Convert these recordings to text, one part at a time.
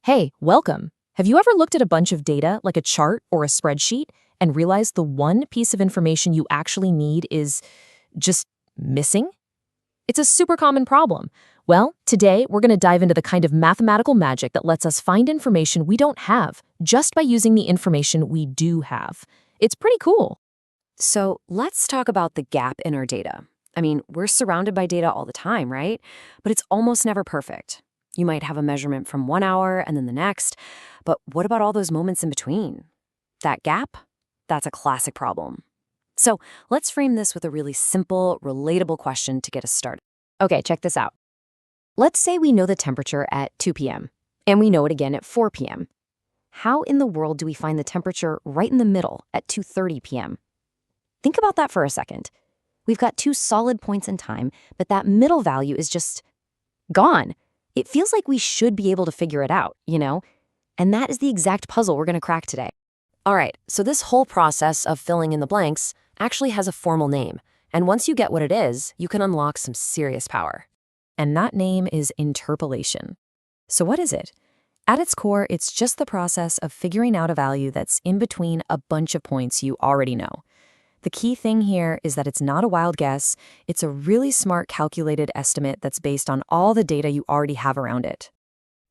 Hey, welcome. Have you ever looked at a bunch of data, like a chart or a spreadsheet, and realized the one piece of information you actually need is just missing? It's a super common problem. Well, today we're going to dive into the kind of mathematical magic that lets us find information we don't have just by using the information we do have. It's pretty cool. So let's talk about the gap in our data. I mean, we're surrounded by data all the time, right? But it's almost never perfect. You might have a measurement from 1 hour and then the next, but what about all those moments in between? That gap? That's a classic problem. So let's frame this with a really simple, relatable question to get us started. Okay, check this out. Let's say we know the temperature at 2 p.m., and we know it again at 4 p.m. How in the world do we find the temperature right in the middle at 2:30 p.m.? Think about that for a second. We've got two solid points in time, but that middle value is just gone. It feels like we should be able to figure it out, you know? And that is the exact puzzle we're going to crack today. All right, so this whole process of filling in the blanks actually has a formal name. And once you get what it is, you can unlock some serious power. And that name is interpolation. So what is it? At its core, it's just the process of figuring out a value that's in between a bunch of points you already know. The key thing here is that it's not a wild guess, it's a really smart calculated estimate that's based on all the data you already have around it.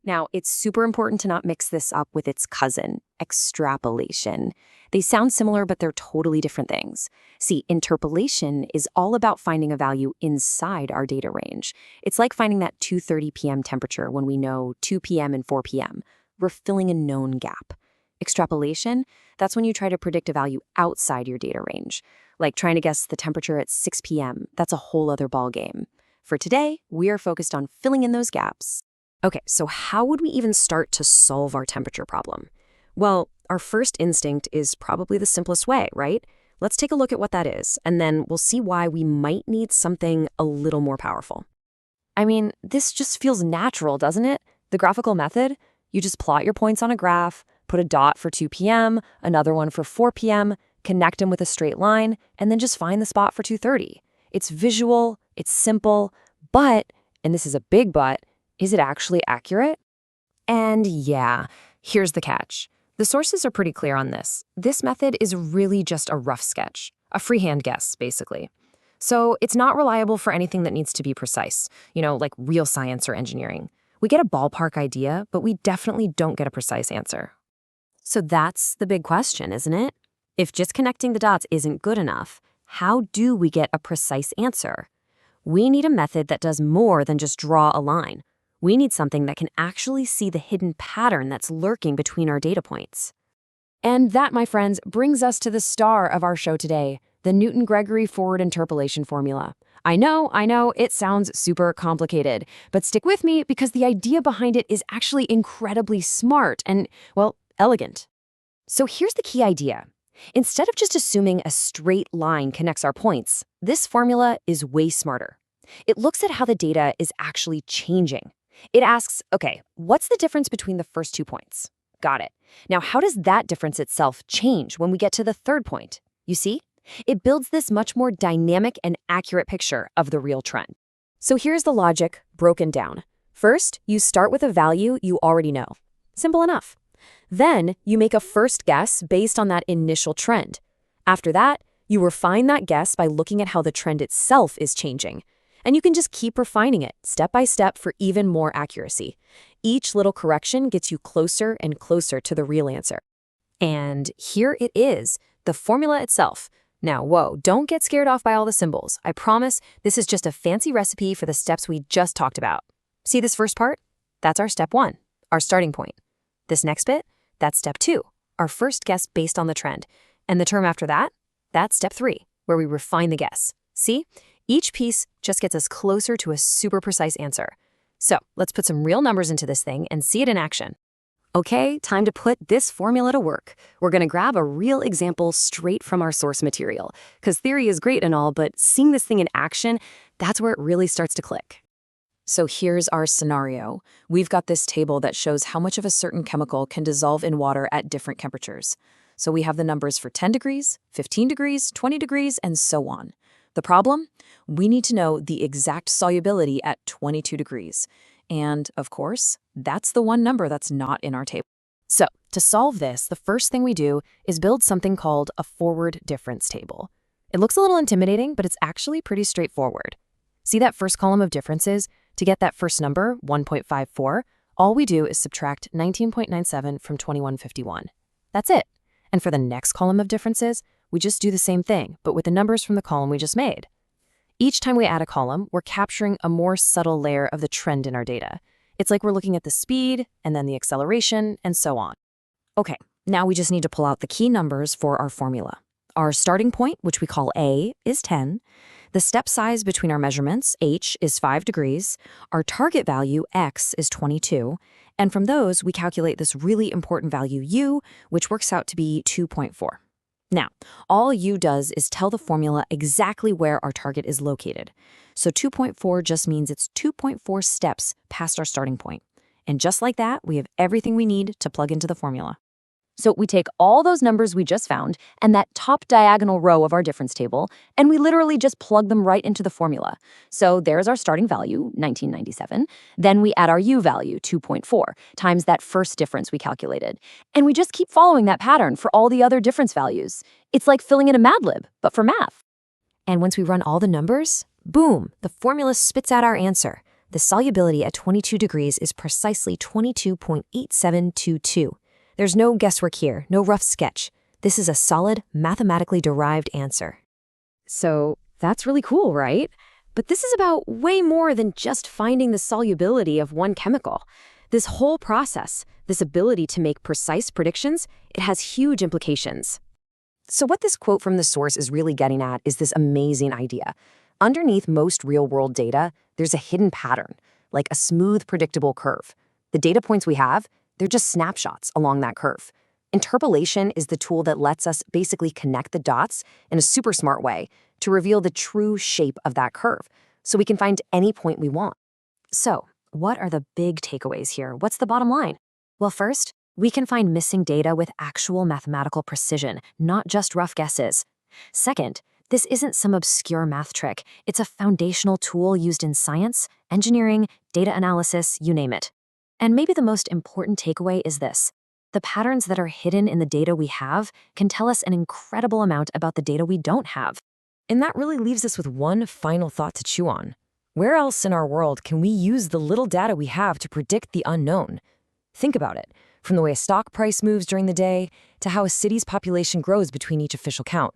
Now, it's super important to not mix this up with its cousin, extrapolation. They sound similar, but they're totally different things. See, interpolation is all about finding a value inside our data range. It's like finding that 2:30 p.m. temperature when we know 2 p.m. and 4 p.m. We're filling a known gap. Extrapolation, that's when you try to predict a value outside your data range, like trying to guess the temperature at 6 p.m. That's a whole other ballgame. For today, we are focused on filling in those gaps. Okay, so how would we even start to solve our temperature problem? Well, our first instinct is probably the simplest way, right? Let's take a look at what that is, and then we'll see why we might need something a little more powerful. I mean, this just feels natural, doesn't it? The graphical method? You just plot your points on a graph, put a dot for 2 p.m., another one for 4 p.m., connect them with a straight line, and then just find the spot for 2:30. It's visual, it's simple, but, and this is a big but, is it actually accurate? And yeah, here's the catch. The sources are pretty clear on this. This method is really just a rough sketch, a freehand guess, basically. So it's not reliable for anything that needs to be precise, like real science or engineering. We get a ballpark idea, but we definitely don't get a precise answer. So that's the big question, isn't it? If just connecting the dots isn't good enough, how do we get a precise answer? We need a method that does more than just draw a line. We need something that can actually see the hidden pattern that's lurking between our data points. And that, my friends, brings us to the star of our show today, the Newton-Gregory forward interpolation formula. I know, it sounds super complicated, but stick with me because the idea behind it is actually incredibly smart and, well, elegant. So here's the key idea. Instead of just assuming a straight line connects our points, this formula is way smarter. It looks at how the data is actually changing. It asks, okay, what's the difference between the first 2 points? Got it. Now, how does that difference itself change when we get to the third point? You see? It builds this much more dynamic and accurate picture of the real trend. So here's the logic broken down. First, you start with a value you already know. Simple enough. Then, you make a first guess based on that initial trend. After that, you refine that guess by looking at how the trend itself is changing. And you can just keep refining it, step by step, for even more accuracy. Each little correction gets you closer and closer to the real answer. And here it is, the formula itself. Now, whoa, don't get scared off by all the symbols. I promise this is just a fancy recipe for the steps we just talked about. See this first part? That's our step 1, our starting point. This next bit? That's step 2, our first guess based on the trend. And the term after that? That's step 3, where we refine the guess. See? Each piece just gets us closer to a super precise answer. So let's put some real numbers into this thing and see it in action. Okay, time to put this formula to work. We're going to grab a real example straight from our source material, because theory is great and all, but seeing this thing in action, that's where it really starts to click. So here's our scenario. We've got this table that shows how much of a certain chemical can dissolve in water at different temperatures. So we have the numbers for 10 degrees, 15 degrees, 20 degrees, and so on. The problem? We need to know the exact solubility at 22 degrees. And, of course, that's the one number that's not in our table. So, to solve this, the first thing we do is build something called a forward difference table. It looks a little intimidating, but it's actually pretty straightforward. See that first column of differences? To get that first number, 1.54, all we do is subtract 19.97 from 2151. That's it. And for the next column of differences, we just do the same thing, but with the numbers from the column we just made. Each time we add a column, we're capturing a more subtle layer of the trend in our data. It's like we're looking at the speed, and then the acceleration, and so on. Okay, now we just need to pull out the key numbers for our formula. Our starting point, which we call A, is 10. The step size between our measurements, h, is 5 degrees. Our target value, x, is 22. And from those, we calculate this really important value, u, which works out to be 2.4. Now, all u does is tell the formula exactly where our target is located. So 2.4 just means it's 2.4 steps past our starting point. And just like that, we have everything we need to plug into the formula. So we take all those numbers we just found and that top diagonal row of our difference table, and we literally just plug them right into the formula. So there's our starting value, 1997. Then we add our u value, 2.4, times that first difference we calculated. And we just keep following that pattern for all the other difference values. It's like filling in a Mad Lib, but for math. And once we run all the numbers, boom, the formula spits out our answer. The solubility at 22 degrees is precisely 22.8722. There's no guesswork here, no rough sketch. This is a solid, mathematically derived answer. So that's really cool, right? But this is about way more than just finding the solubility of one chemical. This whole process, this ability to make precise predictions, it has huge implications. So what this quote from the source is really getting at is this amazing idea. Underneath most real-world data, there's a hidden pattern, like a smooth, predictable curve. The data points we have, they're just snapshots along that curve. Interpolation is the tool that lets us basically connect the dots in a super smart way to reveal the true shape of that curve, so we can find any point we want. So, what are the big takeaways here? What's the bottom line? Well, first, we can find missing data with actual mathematical precision, not just rough guesses. Second, this isn't some obscure math trick. It's a foundational tool used in science, engineering, data analysis, you name it. And maybe the most important takeaway is this. The patterns that are hidden in the data we have can tell us an incredible amount about the data we don't have. And that really leaves us with one final thought to chew on. Where else in our world can we use the little data we have to predict the unknown? Think about it. From the way a stock price moves during the day to how a city's population grows between each official count.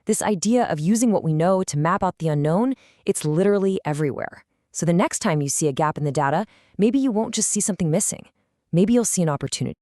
This idea of using what we know to map out the unknown, it's literally everywhere. So the next time you see a gap in the data, maybe you won't just see something missing. Maybe you'll see an opportunity.